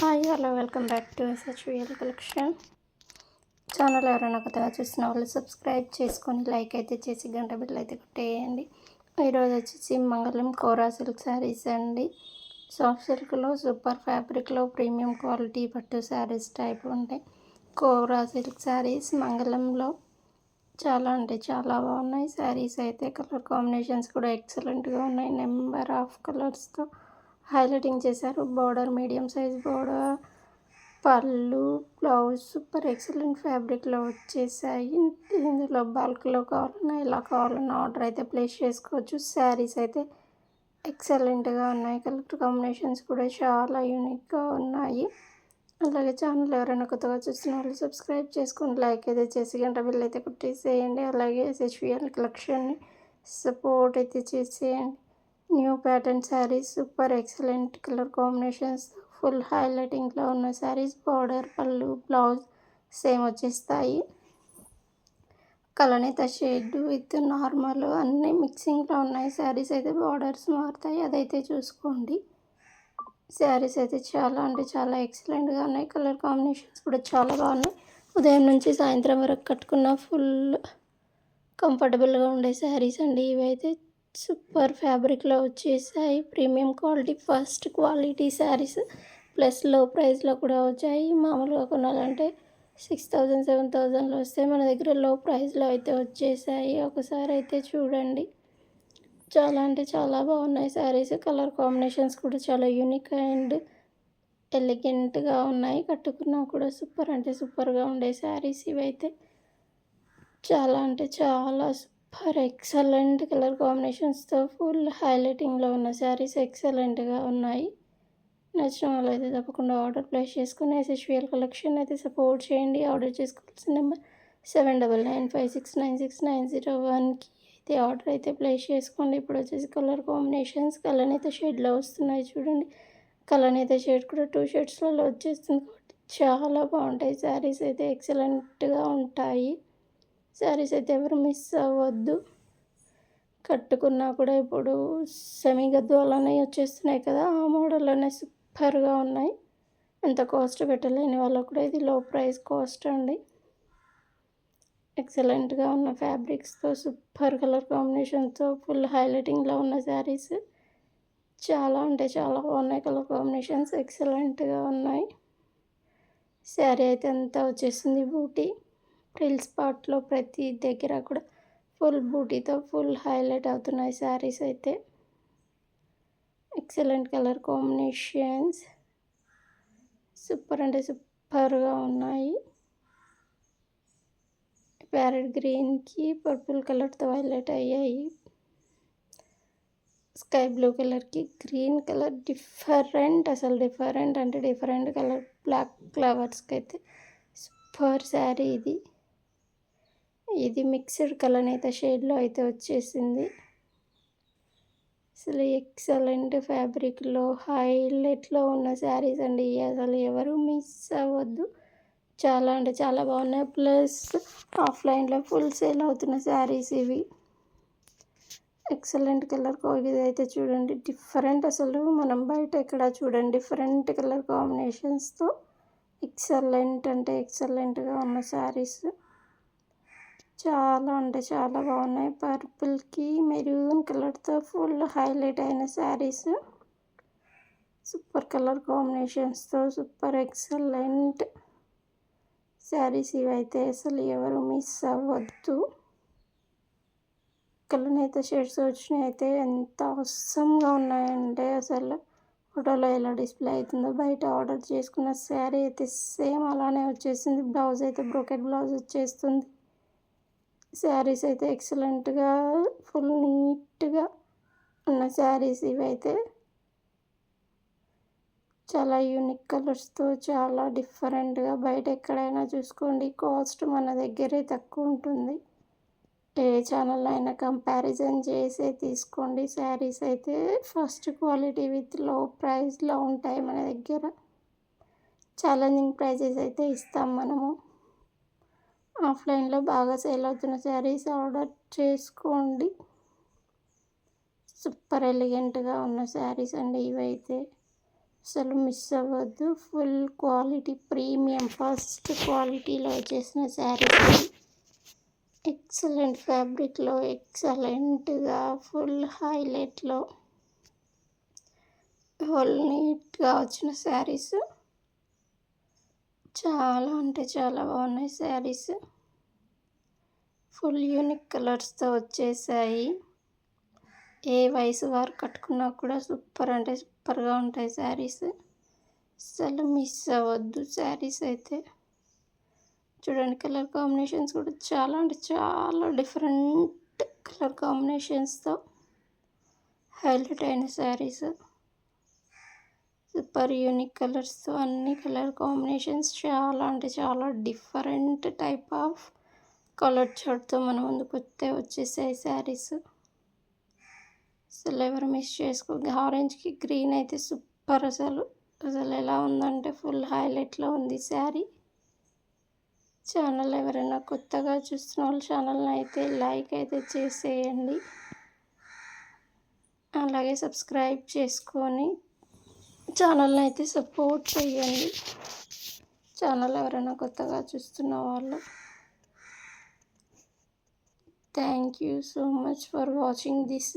Hi hello welcome back to SHVL collection channel. ఎవరైనా కొత్తగా చూసిన వాళ్ళు సబ్స్క్రైబ్ చేసుకొని లైక్ అయితే చేసి గంట బిల్ అయితే కొట్టేయండి. ఈరోజు వచ్చేసి మంగళం కోరా సిల్క్ శారీస్ అండి. సాఫ్ట్ సిల్క్లో సూపర్ ఫ్యాబ్రిక్లో ప్రీమియం క్వాలిటీ పట్టు శారీస్ టైప్ ఉంటాయి. కోరా సిల్క్ శారీస్ మంగళంలో చాలా అంటే చాలా బాగున్నాయి. శారీస్ అయితే కలర్ కాంబినేషన్స్ కూడా ఎక్సలెంట్గా ఉన్నాయి. నెంబర్ ఆఫ్ కలర్స్తో హైలైటింగ్ చేశారు. బార్డర్ మీడియం సైజ్ బార్డర్, పళ్ళు, బ్లౌజ్ సూపర్ ఎక్సలెంట్ ఫ్యాబ్రిక్లో వచ్చేసాయి. ఇందులో బల్క్లో కావాలన్నా ఎలా కావాలన్నా ఆర్డర్ అయితే ప్లేస్ చేసుకోవచ్చు. శారీస్ అయితే ఎక్సలెంట్గా ఉన్నాయి. కలర్ కాంబినేషన్స్ కూడా చాలా యూనిక్గా ఉన్నాయి. అలాగే ఛానల్ ఎవరైనా కొత్తగా చూసిన వాళ్ళు సబ్స్క్రైబ్ చేసుకొని లైక్ అయితే చేసి గంట బిల్ అయితే కొట్టేసేయండి. అలాగే SHVL కలెక్షన్ని సపోర్ట్ అయితే చేసేయండి. New pattern sarees super excellent colour combinations full హైలైటింగ్లో ఉన్న శారీస్ బార్డర్, పళ్ళు, బ్లౌజ్ సేమ్ వచ్చేస్తాయి. కలనేత షేడ్ విత్ నార్మల్ అన్నీ మిక్సింగ్లో ఉన్నాయి. శారీస్ అయితే బార్డర్స్ మారుతాయి, అదైతే చూసుకోండి. శారీస్ అయితే చాలా అంటే చాలా ఎక్సలెంట్గా ఉన్నాయి. కలర్ కాంబినేషన్స్ కూడా చాలా బాగున్నాయి. ఉదయం నుంచి సాయంత్రం వరకు కట్టుకున్న ఫుల్ కంఫర్టబుల్గా ఉండే శారీస్ అండి. ఇవైతే సూపర్ ఫ్యాబ్రిక్లో వచ్చేసాయి. Premium quality first quality saris plus లో ప్రైస్లో కూడా వచ్చాయి. మామూలుగా కొనాలంటే 6,000 7,000లో వస్తే మన దగ్గర లో ప్రైస్లో అయితే వచ్చేసాయి. ఒకసారి అయితే చూడండి. చాలా అంటే చాలా బాగున్నాయి శారీస్. కలర్ కాంబినేషన్స్ కూడా చాలా యూనిక్ అండ్ ఎలిగెంట్గా ఉన్నాయి. కట్టుకున్నా కూడా సూపర్ అంటే సూపర్గా ఉండే శారీస్ ఇవైతే. చాలా అంటే చాలా సూపర్ ఎక్సలెంట్ కలర్ కాంబినేషన్స్తో ఫుల్ హైలైటింగ్లో ఉన్న శారీస్ ఎక్సలెంట్గా ఉన్నాయి. నచ్చిన వాళ్ళు అయితే తప్పకుండా ఆర్డర్ ప్లేస్ చేసుకుని SHVL కలెక్షన్ అయితే సపోర్ట్ చేయండి. ఆర్డర్ చేసుకోవాల్సిన నెంబర్ 7995696901కి అయితే ఆర్డర్ అయితే ప్లేస్ చేసుకోండి. ఇప్పుడు వచ్చేసి కలర్ కాంబినేషన్స్ కలనేత షేడ్లో వస్తున్నాయి చూడండి. కలనేత షేడ్ కూడా 2 షేడ్స్లలో వచ్చేస్తుంది కాబట్టి చాలా బాగుంటాయి. శారీస్ అయితే ఎక్సలెంట్గా ఉంటాయి. శారీస్ అయితే ఎవరు మిస్ అవ్వద్దు. కట్టుకున్నా కూడా ఇప్పుడు సెమీ గద్దు అలానే వచ్చేస్తున్నాయి కదా, ఆ మోడల్లోనే సూపర్గా ఉన్నాయి. ఎంత కాస్ట్ పెట్టలేని వాళ్ళకు కూడా ఇది లో ప్రైస్ కాస్ట్ అండి. ఎక్సలెంట్గా ఉన్న ఫ్యాబ్రిక్స్తో సూపర్ కలర్ కాంబినేషన్తో ఫుల్ హైలైటింగ్లో ఉన్న శారీస్ చాలా అంటే చాలా బాగున్నాయి. కలర్ కాంబినేషన్స్ ఎక్సలెంట్గా ఉన్నాయి. శారీ అయితే అంతా వచ్చేసింది బూటీ. ఫ్రిల్స్ పార్ట్లో ప్రతి దగ్గర కూడా ఫుల్ బూటీతో ఫుల్ హైలైట్ అవుతున్నాయి శారీస్ అయితే. ఎక్సలెంట్ కలర్ కాంబినేషన్స్ సూపర్ అంటే సూపర్గా ఉన్నాయి. ప్యారెట్ గ్రీన్కి పర్పుల్ కలర్తో హైలైట్ అయ్యాయి. స్కై బ్లూ కలర్కి గ్రీన్ కలర్ డిఫరెంట్, అసలు డిఫరెంట్ అంటే డిఫరెంట్ కలర్ బ్లాక్ ఫ్లవర్స్కి అయితే సూపర్ శారీ ఇది. ఇది మిక్స్డ్ కలనేత షేడ్లో అయితే వచ్చేసింది. అసలు ఎక్సలెంట్ ఫ్యాబ్రిక్లో హైలైట్లో ఉన్న శారీస్ అండి. అసలు ఎవరు మిస్ అవ్వద్దు. చాలా అంటే చాలా బాగున్నాయి. ప్లస్ ఆఫ్లైన్లో ఫుల్ సేల్ అవుతున్న శారీస్ ఇవి. ఎక్సలెంట్ కలర్ ఇది అయితే చూడండి డిఫరెంట్, అసలు మనం బయట ఎక్కడ చూడండి డిఫరెంట్ కలర్ కాంబినేషన్స్తో ఎక్సలెంట్ అంటే ఎక్సలెంట్గా ఉన్న శారీస్ చాలా అంటే చాలా బాగున్నాయి. పర్పుల్కి మెరూన్ కలర్తో ఫుల్ హైలైట్ అయిన శారీస్ సూపర్ కలర్ కాంబినేషన్స్తో సూపర్ ఎక్సలెంట్ శారీస్ ఇవైతే అసలు ఎవరు మిస్ అవ్వద్దు. కలనేత షేడ్స్ వచ్చినాయి అయితే ఎంత అవసరంగా ఉన్నాయంటే అసలు ఫోటోలో ఎలా డిస్ప్లే అవుతుందో బయట ఆర్డర్ చేసుకున్న శారీ అయితే సేమ్ అలానే వచ్చేసింది. బ్లౌజ్ అయితే బ్రోకెట్ బ్లౌజ్ వచ్చేస్తుంది. శారీస్ అయితే ఎక్సలెంట్గా ఫుల్ నీట్గా ఉన్న శారీస్ ఇవైతే. చాలా యూనిక్ కలర్స్తో చాలా డిఫరెంట్గా బయట ఎక్కడైనా చూసుకోండి కాస్ట్ మన దగ్గరే తక్కువ ఉంటుంది. ఏ ఛానల్ అయినా కంపారిజన్ చేసే తీసుకోండి. శారీస్ అయితే ఫస్ట్ క్వాలిటీ విత్ లో ప్రైస్లో ఉంటాయి మన దగ్గర. ఛాలెంజింగ్ ప్రైజెస్ అయితే ఇస్తాం మనము. ఆఫ్లైన్లో బాగా సేల్ అవుతున్న శారీస్ ఆర్డర్ చేసుకోండి. సూపర్ ఎలిగెంట్గా ఉన్న శారీస్ అండి ఇవైతే. అసలు మిస్ అవ్వద్దు. ఫుల్ క్వాలిటీ ప్రీమియం ఫస్ట్ క్వాలిటీలో వచ్చేసిన శారీస్. ఎక్సలెంట్ ఫ్యాబ్రిక్లో ఎక్సలెంట్గా ఫుల్ హైలైట్లో హోల్ నీట్గా వచ్చిన శారీస్. చాలా అంటే చాలా బాగున్నాయి శారీస్. ఫుల్ యూనిక్ కలర్స్తో వచ్చేసాయి. ఏ వయసు వారు కట్టుకున్నా కూడా సూపర్ అంటే సూపర్గా ఉంటాయి శారీస్. అసలు మిస్ అవ్వద్దు శారీస్ అయితే. చూడండి కలర్ కాంబినేషన్స్ కూడా చాలా అంటే చాలా డిఫరెంట్ కలర్ కాంబినేషన్స్తో హైలైట్ అయిన శారీస్. సూపర్ యూనిక్ కలర్స్తో అన్ని కలర్ కాంబినేషన్స్ చాలా అంటే చాలా డిఫరెంట్ టైప్ ఆఫ్ కలర్ చార్ట్తో మన ముందుకు వచ్చేసాయి శారీస్. అసలు ఎవరు మిస్ చేసుకోండి. ఆరెంజ్కి గ్రీన్ అయితే సూపర్. అసలు ఎలా ఉందంటే ఫుల్ హైలైట్లో ఉంది శారీ. ఛానల్ ఎవరైనా కొత్తగా చూస్తున్న వాళ్ళు ఛానల్ని అయితే లైక్ అయితే చేసేయండి. అలాగే సబ్స్క్రైబ్ చేసుకొని ఛానల్ని అయితే సపోర్ట్ చేయండి. ఛానల్ ఎవరైనా కొత్తగా చూస్తున్న వాళ్ళు. Thank you so much for watching this.